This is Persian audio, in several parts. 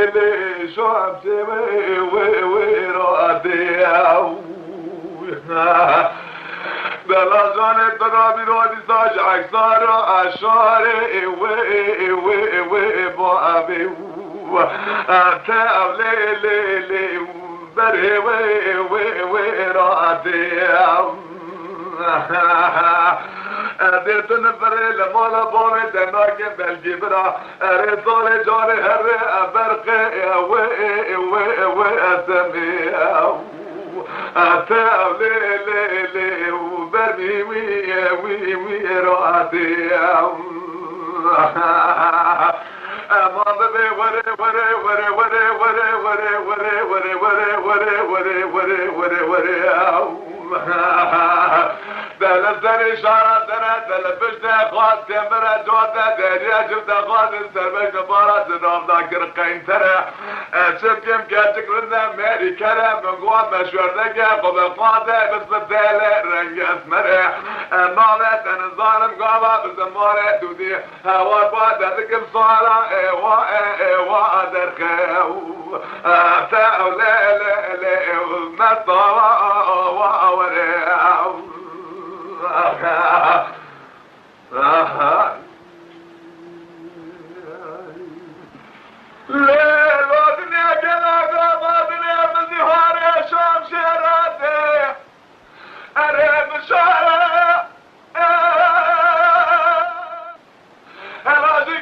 ليلي شعبتي ويرادي بلا جانب ترابي رادي ساج عكسار عشاري بابي تاولي ليلي بري ويرادي درت نفر لمالا بامي دناك بالجبرا رسال جاري هر برقي واسمي تاولي ليلي وبرمي ويرادي ما ببي وري وري وري وري وري وري وري وري وري وري وري وري وري دلزني شارع دنا دلبشت خاص تمرة جوده دريا جبت خاص سربش بارات نام ذاكر قين ترى شبكم كاتك لنا ماري كرم من قوة مشوار دقا قبل قاده بس بدالة رنگ اسمره مالت انا ظالم قابا بزمارة دودي هوا بعد ذكم صالة ايوا درخو تاو لا لا لا مطاوا ووري ليل ودنيا كذا ودنيا بزهار شام شراتي أريد شارع هلاجي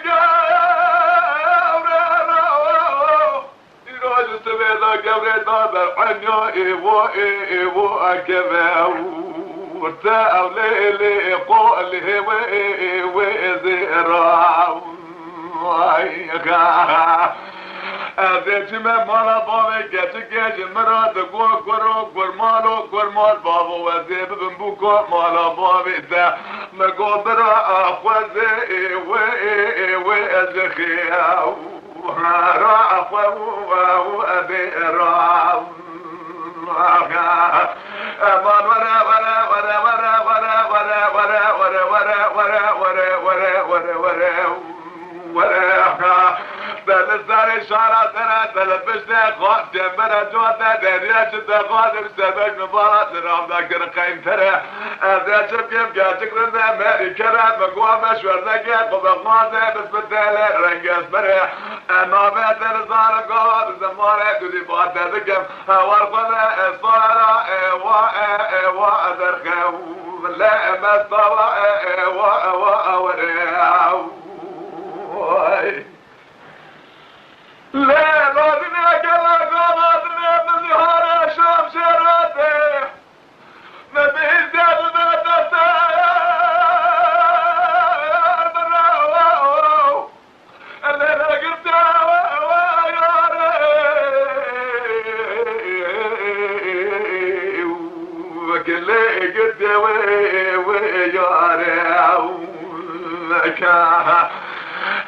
يروج سبيلا قبل دار عنيو إيوو أكباو ورتاو ليلي قولي وزيراو ازيت ما مالا بابي جاتك مراد قرمال بابو وزيب بنبوكو مالا بابي دا مقدر اخوزي وازخياو راخو وابي راو امان ورا ورا ورا ورا ورا ورا ورا ورا ورا ورا ورا ورا ورا ورا بلزار شارع ترى تلبشت خاص جنبنا جوته دريا شد قادر سبك نبارات رام ذاكر قيم ترى ذا شبكم جاتك رنا ماري كرم مقوى مشوار ذاكر قبقاته بس بدالة رنگ اسمره اما بيتر ظالم قوى بزمارة دودي باته ذكم ورقنا الصالة ايوا درخو لا مصطوى ايوا ورياو لا غادنا كلا غادنا من زهار شام شراتي ما بين زاد ما تسار براو الليلة قرتا وياري وكل قرتا وياري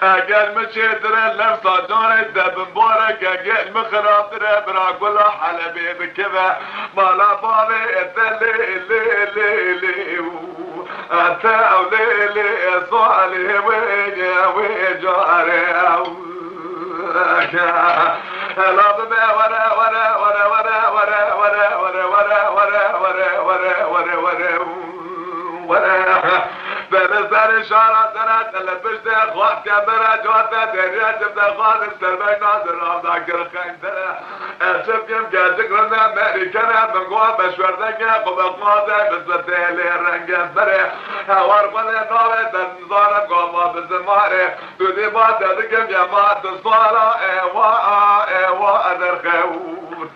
اقل مشيتر اللمسة دور الدب مبارك اقل مخراطر براقول حلبي بكذا مالا بابي اللي اتاو ليلي صالي ويجاري لا بما ورا ورا ورا ورا ورا ورا ورا ورا ورا ورا ورا ورا ورا بلزار شارع ترى تلبشت خاص كاميرا جوته دريا جبت خاص سربك ناظر رام ذاكر خيم ترى شبكم جاتك لنا ماري كرم من قوة مشوار دقا قبل قاده بس بدالي رنگ اسمره هوار قلي نوبي دنظارم قوما بزماري دودي بات ذكم يمات الصالة ايوا درخو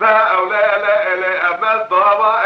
تاو ليلي امس طابا